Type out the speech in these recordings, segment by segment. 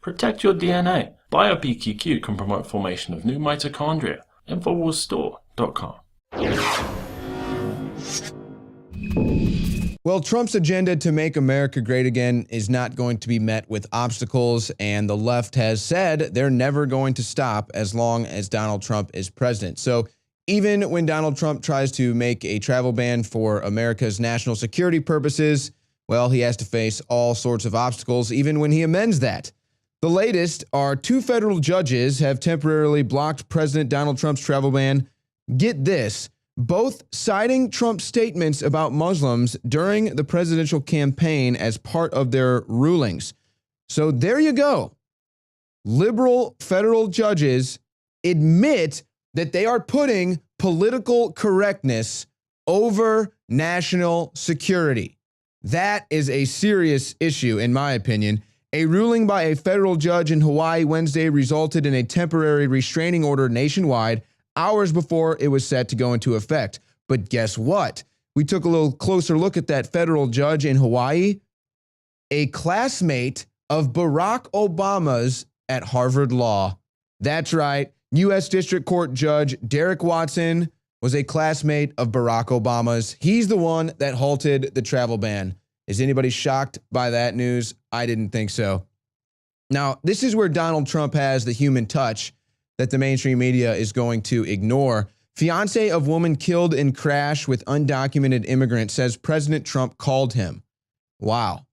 Protect your DNA. BioPQQ can promote formation of new mitochondria. Infowarsstore.com. Well, Trump's agenda to make America great again is not going to be met with obstacles, and the left has said they're never going to stop as long as Donald Trump is president. So even when Donald Trump tries to make a travel ban for America's national security purposes, well, he has to face all sorts of obstacles, even when he amends that. The latest are 2 federal judges have temporarily blocked President Donald Trump's travel ban. Get this, both citing Trump's statements about Muslims during the presidential campaign as part of their rulings. So there you go. Liberal federal judges admit that they are putting political correctness over national security. That is a serious issue, in my opinion. A ruling by a federal judge in Hawaii Wednesday resulted in a temporary restraining order nationwide hours before it was set to go into effect. But guess what? We took a little closer look at that federal judge in Hawaii, a classmate of Barack Obama's at Harvard Law. That's right. U.S. District Court Judge Derek Watson was a classmate of Barack Obama's. He's the one that halted the travel ban. Is anybody shocked by that news? I didn't think so. Now, this is where Donald Trump has the human touch that the mainstream media is going to ignore. Fiancé of woman killed in crash with undocumented immigrant says President Trump called him. Wow.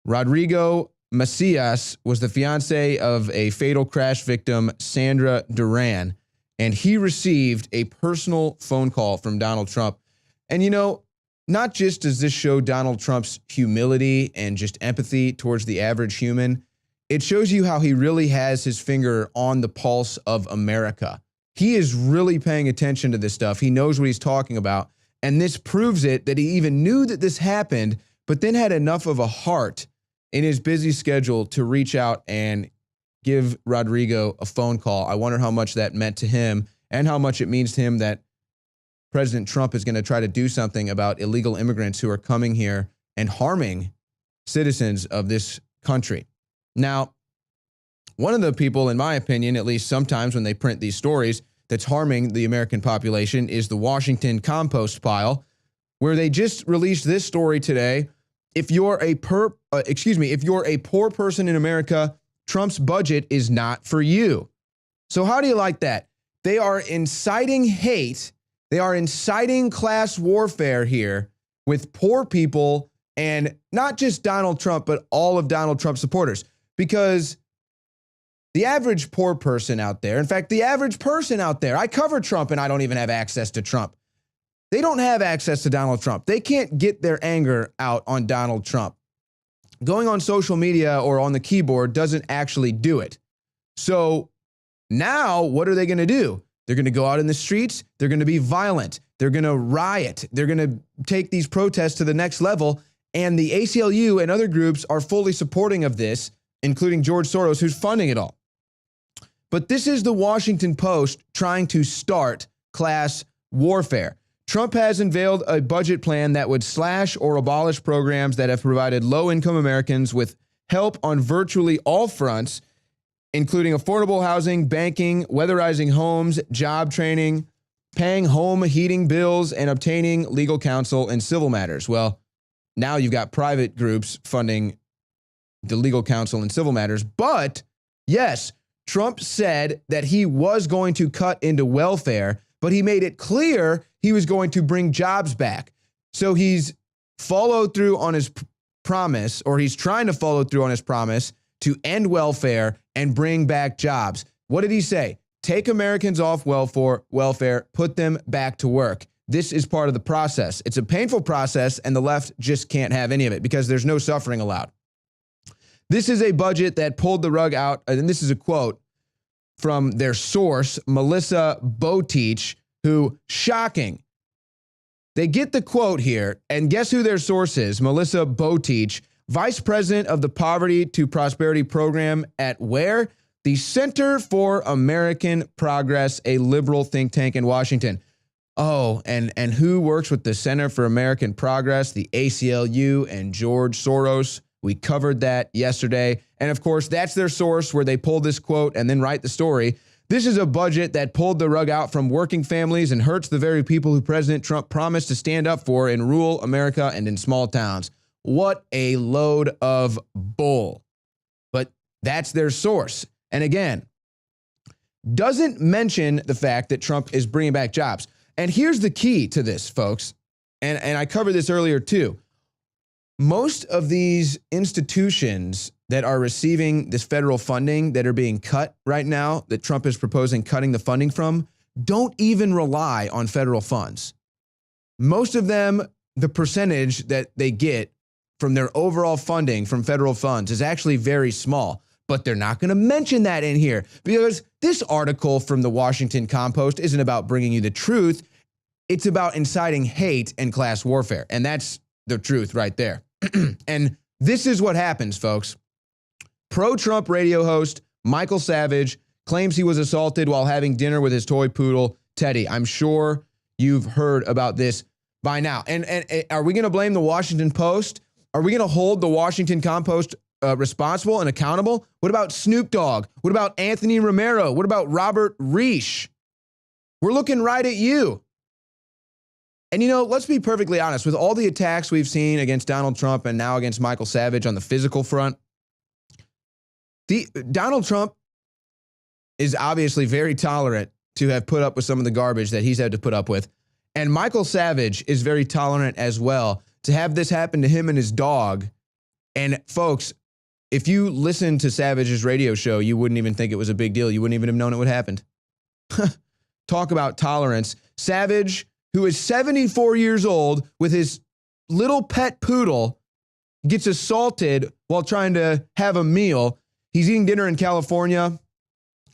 Rodrigo Macias was the fiancé of a fatal crash victim, Sandra Duran, and he received a personal phone call from Donald Trump. And you know, not just does this show Donald Trump's humility and just empathy towards the average human, it shows you how he really has his finger on the pulse of America. He is really paying attention to this stuff. He knows what he's talking about. And this proves it that he even knew that this happened, but then had enough of a heart in his busy schedule to reach out and give Rodrigo a phone call. I wonder how much that meant to him and how much it means to him that President Trump is going to try to do something about illegal immigrants who are coming here and harming citizens of this country. Now, one of the people, in my opinion, at least sometimes when they print these stories, that's harming the American population is the Washington compost pile, where they just released this story today. If you're a poor person in America, Trump's budget is not for you. So how do you like that? They are inciting hate. They are inciting class warfare here with poor people, and not just Donald Trump, but all of Donald Trump's supporters. Because the average poor person out there, in fact, the average person out there, I cover Trump and I don't even have access to Trump. They don't have access to Donald Trump. They can't get their anger out on Donald Trump. Going on social media or on the keyboard doesn't actually do it. So now what are they going to do? They're going to go out in the streets. They're going to be violent. They're going to riot. They're going to take these protests to the next level. And the ACLU and other groups are fully supporting of this, including George Soros, who's funding it all. But this is the Washington Post trying to start class warfare. Trump has unveiled a budget plan that would slash or abolish programs that have provided low-income Americans with help on virtually all fronts, including affordable housing, banking, weatherizing homes, job training, paying home heating bills, and obtaining legal counsel in civil matters. Well, now you've got private groups funding the legal counsel in civil matters. But yes, Trump said that he was going to cut into welfare, but he made it clear he was going to bring jobs back. So he's followed through on his promise, or he's trying to follow through on his promise to end welfare and bring back jobs. What did he say? Take Americans off welfare, put them back to work. This is part of the process. It's a painful process, and the left just can't have any of it because there's no suffering allowed. This is a budget that pulled the rug out, and this is a quote from their source, Melissa Botich, who, shocking, they get the quote here, and guess who their source is? Melissa Botich, Vice President of the Poverty to Prosperity Program at where? The Center for American Progress, a liberal think tank in Washington. Oh, and who works with the Center for American Progress? The ACLU and George Soros. We covered that yesterday. And of course, that's their source where they pull this quote and then write the story. This is a budget that pulled the rug out from working families and hurts the very people who President Trump promised to stand up for in rural America and in small towns. What a load of bull. But that's their source. And again, doesn't mention the fact that Trump is bringing back jobs. And here's the key to this, folks. And I covered this earlier too. Most of these institutions that are receiving this federal funding that are being cut right now, that Trump is proposing cutting the funding from, don't even rely on federal funds. Most of them, the percentage that they get from their overall funding from federal funds is actually very small. But they're not going to mention that in here because this article from the Washington Compost isn't about bringing you the truth. It's about inciting hate and class warfare. And that's the truth right there. And this is what happens, folks. Pro-Trump radio host Michael Savage claims he was assaulted while having dinner with his toy poodle, Teddy. I'm sure you've heard about this by now. And are we going to blame the Washington Post? Are we going to hold the Washington Compost responsible and accountable? What about Snoop Dogg? What about Anthony Romero? What about Robert Reich? We're looking right at you. And, let's be perfectly honest. With all the attacks we've seen against Donald Trump and now against Michael Savage on the physical front, Donald Trump is obviously very tolerant to have put up with some of the garbage that he's had to put up with. And Michael Savage is very tolerant as well to have this happen to him and his dog. And folks, if you listen to Savage's radio show, you wouldn't even think it was a big deal. You wouldn't even have known it would happen. Talk about tolerance. Savage, who is 74 years old with his little pet poodle, gets assaulted while trying to have a meal. He's eating dinner in California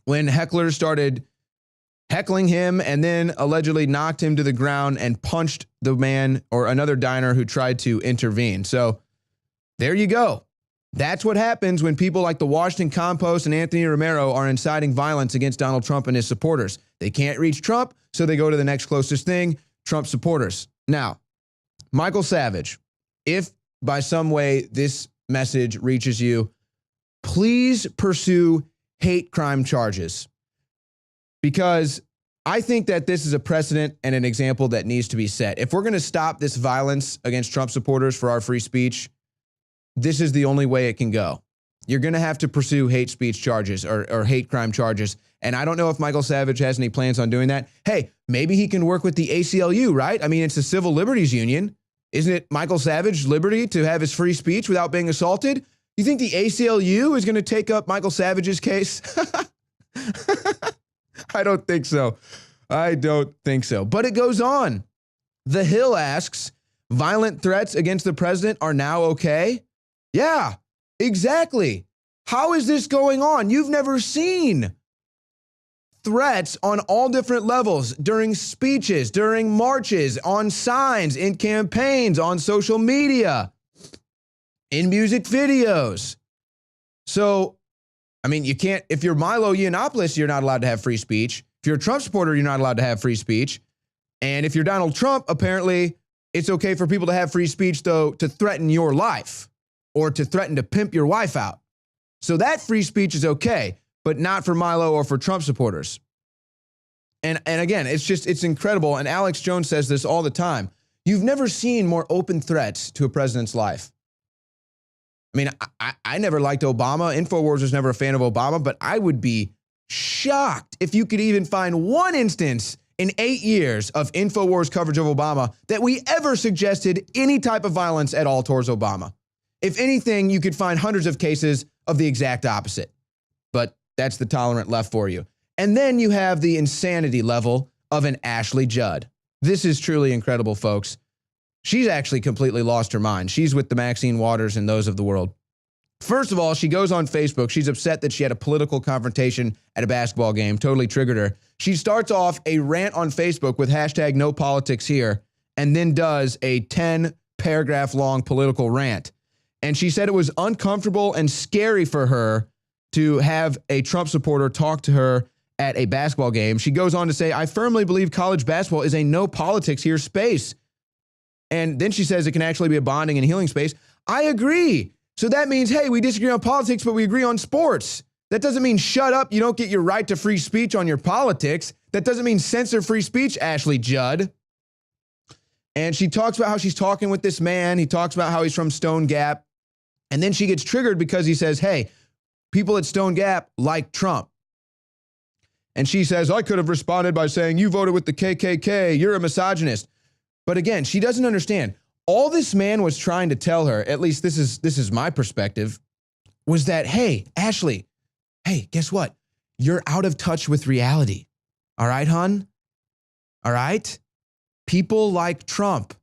when hecklers started heckling him and then allegedly knocked him to the ground and punched the man or another diner who tried to intervene. So there you go. That's what happens when people like the Washington Compost and Anthony Romero are inciting violence against Donald Trump and his supporters. They can't reach Trump, so they go to the next closest thing, Trump supporters. Now, Michael Savage, if by some way this message reaches you, please pursue hate crime charges. Because I think that this is a precedent and an example that needs to be set. If we're going to stop this violence against Trump supporters for our free speech, this is the only way it can go. You're going to have to pursue hate speech charges or hate crime charges. And I don't know if Michael Savage has any plans on doing that. Hey, maybe he can work with the ACLU, right? I mean, it's a civil liberties union. Isn't it Michael Savage's liberty to have his free speech without being assaulted? You think the ACLU is going to take up Michael Savage's case? I don't think so. I don't think so. But it goes on. The Hill asks, violent threats against the president are now okay? Yeah, exactly. How is this going on? You've never seen threats on all different levels during speeches, during marches, on signs, in campaigns, on social media, in music videos. So, I mean, you can't, if you're Milo Yiannopoulos, you're not allowed to have free speech. If you're a Trump supporter, you're not allowed to have free speech. And if you're Donald Trump, apparently it's okay for people to have free speech, though, to threaten your life or to threaten to pimp your wife out. So that free speech is okay, but not for Milo or for Trump supporters. And again, it's incredible. And Alex Jones says this all the time. You've never seen more open threats to a president's life. I mean, I never liked Obama. Infowars was never a fan of Obama, but I would be shocked if you could even find one instance in 8 years of Infowars coverage of Obama that we ever suggested any type of violence at all towards Obama. If anything, you could find hundreds of cases of the exact opposite. But that's the tolerant left for you. And then you have the insanity level of an Ashley Judd. This is truly incredible, folks. She's actually completely lost her mind. She's with the Maxine Waters and those of the world. First of all, she goes on Facebook. She's upset that she had a political confrontation at a basketball game. Totally triggered her. She starts off a rant on Facebook with hashtag no politics here and then does a 10-paragraph long political rant. And she said it was uncomfortable and scary for her to have a Trump supporter talk to her at a basketball game. She goes on to say, I firmly believe college basketball is a no politics here space. And then she says it can actually be a bonding and healing space. I agree. So that means, hey, we disagree on politics, but we agree on sports. That doesn't mean shut up. You don't get your right to free speech on your politics. That doesn't mean censor free speech, Ashley Judd. And she talks about how she's talking with this man. He talks about how he's from Stone Gap. And then she gets triggered because he says, hey, people at Stone Gap like Trump. And she says, I could have responded by saying, you voted with the KKK. You're a misogynist. But again, she doesn't understand. All this man was trying to tell her, at least this is my perspective, was that, hey, Ashley, hey, guess what? You're out of touch with reality. All right, hun? All right? People like Trump.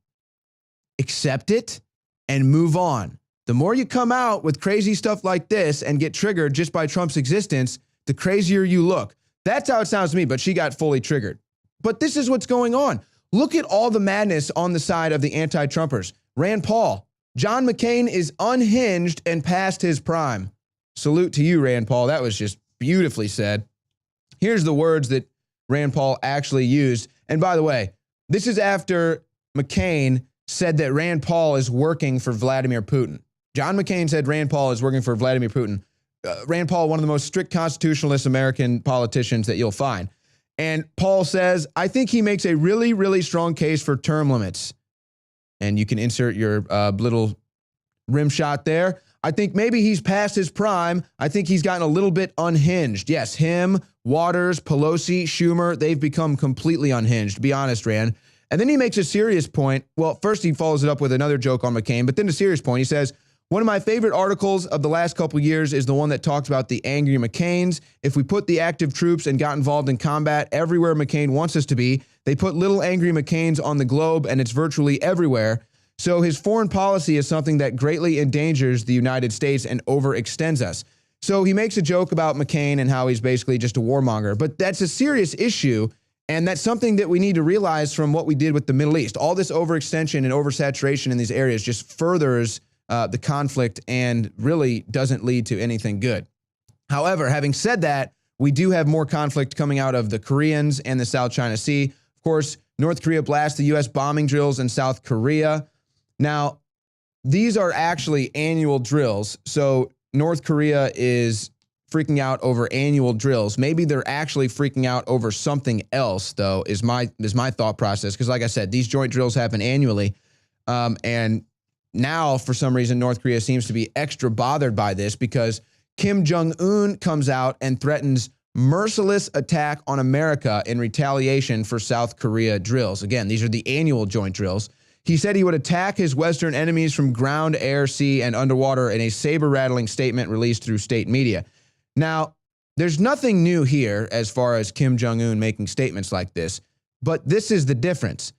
Accept it and move on. The more you come out with crazy stuff like this and get triggered just by Trump's existence, the crazier you look. That's how it sounds to me, but she got fully triggered. But this is what's going on. Look at all the madness on the side of the anti-Trumpers. Rand Paul, John McCain is unhinged and past his prime. Salute to you, Rand Paul. That was just beautifully said. Here's the words that Rand Paul actually used. And by the way, this is after McCain said that Rand Paul is working for Vladimir Putin. John McCain said Rand Paul is working for Vladimir Putin. Rand Paul, one of the most strict constitutionalist American politicians that you'll find. And Paul says, I think he makes a really, really strong case for term limits. And you can insert your little rim shot there. I think maybe he's past his prime. I think he's gotten a little bit unhinged. Yes, him, Waters, Pelosi, Schumer, they've become completely unhinged. Be honest, Rand. And then he makes a serious point. Well, first he follows it up with another joke on McCain, but then a serious point. He says, one of my favorite articles of the last couple of years is the one that talks about the angry McCains. If we put the active troops and got involved in combat everywhere McCain wants us to be, they put little angry McCains on the globe and it's virtually everywhere. So his foreign policy is something that greatly endangers the United States and overextends us. So he makes a joke about McCain and how he's basically just a warmonger, but that's a serious issue. And that's something that we need to realize from what we did with the Middle East. All this overextension and oversaturation in these areas just furthers the conflict and really doesn't lead to anything good. However, having said that, we do have more conflict coming out of the Koreans and the South China Sea. Of course, North Korea blasts the U.S. bombing drills in South Korea. Now, these are actually annual drills. So North Korea is freaking out over annual drills. Maybe they're actually freaking out over something else, though, is my thought process. Because like I said, these joint drills happen annually. And now, for some reason, North Korea seems to be extra bothered by this because Kim Jong-un comes out and threatens merciless attack on America in retaliation for South Korea drills. Again, these are the annual joint drills. He said he would attack his Western enemies from ground, air, sea, and underwater in a saber-rattling statement released through state media. Now, there's nothing new here as far as Kim Jong-un making statements like this, but this is the difference.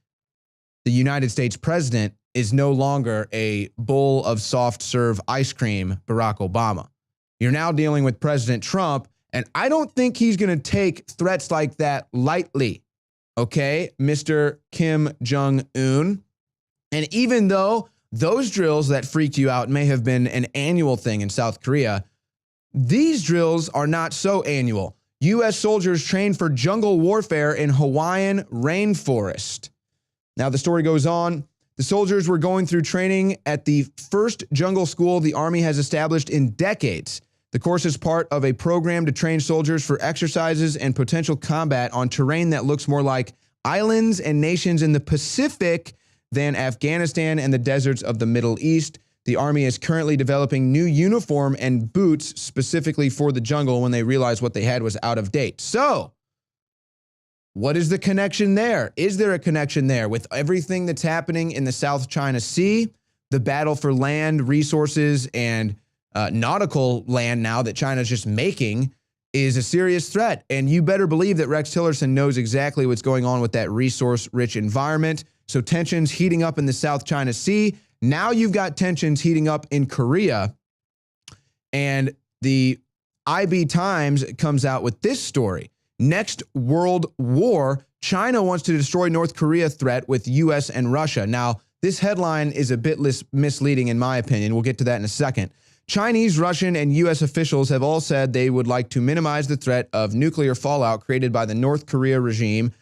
The United States president is no longer a bowl of soft-serve ice cream, Barack Obama. You're now dealing with President Trump, and I don't think he's going to take threats like that lightly, okay, Mr. Kim Jong-un? And even though those drills that freaked you out may have been an annual thing in South Korea, these drills are not so annual. U.S. soldiers trained for jungle warfare in Hawaiian rainforest. Now, the story goes on. The soldiers were going through training at the first jungle school the Army has established in decades. The course is part of a program to train soldiers for exercises and potential combat on terrain that looks more like islands and nations in the Pacific than Afghanistan and the deserts of the Middle East. The Army is currently developing new uniform and boots specifically for the jungle when they realized what they had was out of date. So, what is the connection there? Is there a connection there with everything that's happening in the South China Sea? The battle for land, resources, and nautical land now that China's just making is a serious threat. And you better believe that Rex Tillerson knows exactly what's going on with that resource-rich environment. So tensions heating up in the South China Sea. Now you've got tensions heating up in Korea. And the IB Times comes out with this story. Next World War, China wants to destroy North Korea threat with U.S. and Russia. Now, this headline is a bit misleading in my opinion. We'll get to that in a second. Chinese, Russian, and U.S. officials have all said they would like to minimize the threat of nuclear fallout created by the North Korea regime,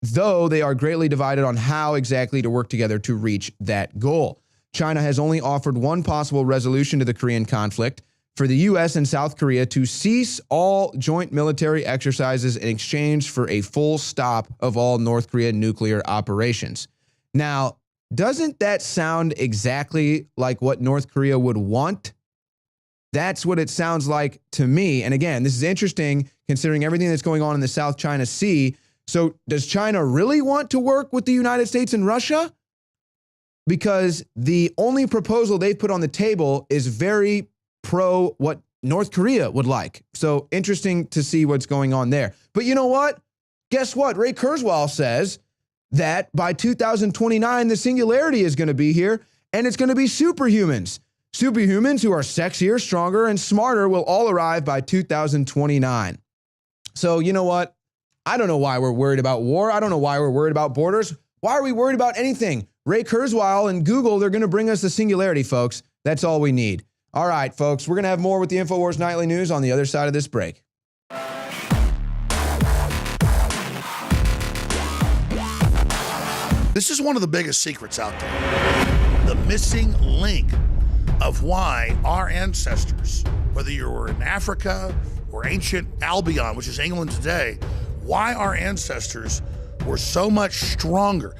though they are greatly divided on how exactly to work together to reach that goal. China has only offered one possible resolution to the Korean conflict: for the U.S. and South Korea to cease all joint military exercises in exchange for a full stop of all North Korean nuclear operations. Now, doesn't that sound exactly like what North Korea would want? That's what it sounds like to me. And again, this is interesting considering everything that's going on in the South China Sea. So does China really want to work with the United States and Russia? Because the only proposal they've put on the table is very pro what North Korea would like. So interesting to see what's going on there. But you know what? Guess what? Ray Kurzweil says that by 2029, the singularity is going to be here, and it's going to be superhumans. Superhumans who are sexier, stronger, and smarter will all arrive by 2029. So you know what? I don't know why we're worried about war. I don't know why we're worried about borders. Why are we worried about anything? Ray Kurzweil and Google, they're going to bring us the singularity, folks. That's all we need. All right, folks, we're going to have more with the Infowars Nightly News on the other side of this break. This is one of the biggest secrets out there. The missing link of why our ancestors, whether you were in Africa or ancient Albion, which is England today, why our ancestors were so much stronger.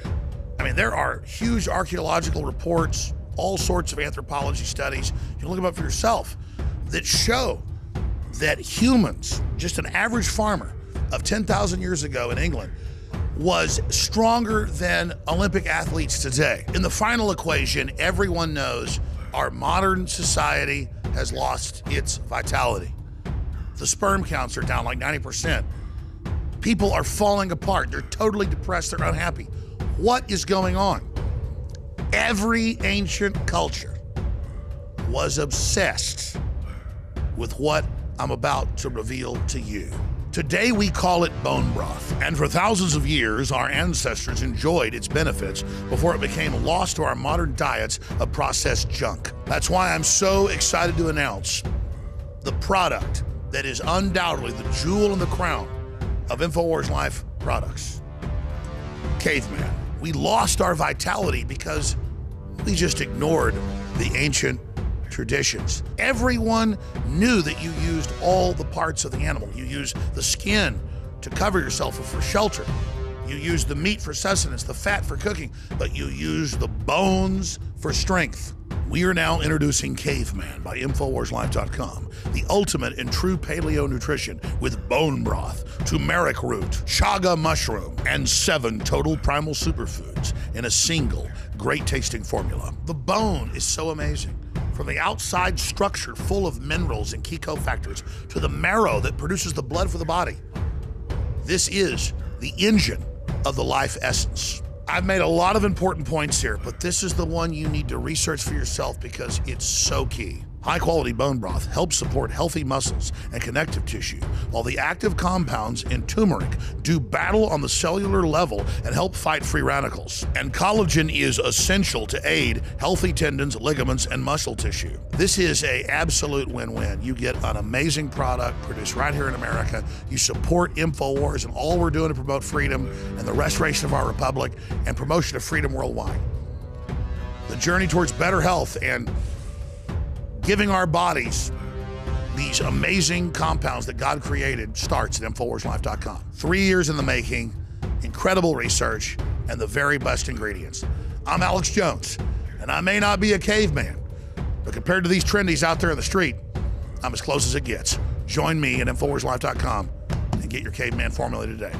I mean, there are huge archaeological reports, all sorts of anthropology studies, you can look them up for yourself, that show that humans, just an average farmer of 10,000 years ago in England, was stronger than Olympic athletes today. In the final equation, everyone knows our modern society has lost its vitality. The sperm counts are down like 90%. People are falling apart. They're totally depressed. They're unhappy. What is going on? Every ancient culture was obsessed with what I'm about to reveal to you. Today we call it bone broth, and for thousands of years our ancestors enjoyed its benefits before it became lost to our modern diets of processed junk. That's why I'm so excited to announce the product that is undoubtedly the jewel in the crown of Infowars Life products. Caveman. We lost our vitality because we just ignored the ancient traditions. Everyone knew that you used all the parts of the animal. You used the skin to cover yourself or for shelter. You used the meat for sustenance, the fat for cooking, but you used the bones for strength. We are now introducing Caveman by InfoWarsLife.com, the ultimate in true paleo nutrition with bone broth, turmeric root, chaga mushroom, and 7 total primal superfoods in a single great tasting formula. The bone is so amazing. From the outside structure full of minerals and key cofactors to the marrow that produces the blood for the body. This is the engine of the life essence. I've made a lot of important points here, but this is the one you need to research for yourself because it's so key. High-quality bone broth helps support healthy muscles and connective tissue, while the active compounds in turmeric do battle on the cellular level and help fight free radicals. And collagen is essential to aid healthy tendons, ligaments, and muscle tissue. This is an absolute win-win. You get an amazing product produced right here in America. You support Infowars and all we're doing to promote freedom and the restoration of our republic and promotion of freedom worldwide. The journey towards better health and giving our bodies these amazing compounds that God created starts at InfoWarsLife.com. 3 years in the making, incredible research, and the very best ingredients. I'm Alex Jones, and I may not be a caveman, but compared to these trendies out there in the street, I'm as close as it gets. Join me at InfoWarsLife.com and get your caveman formula today.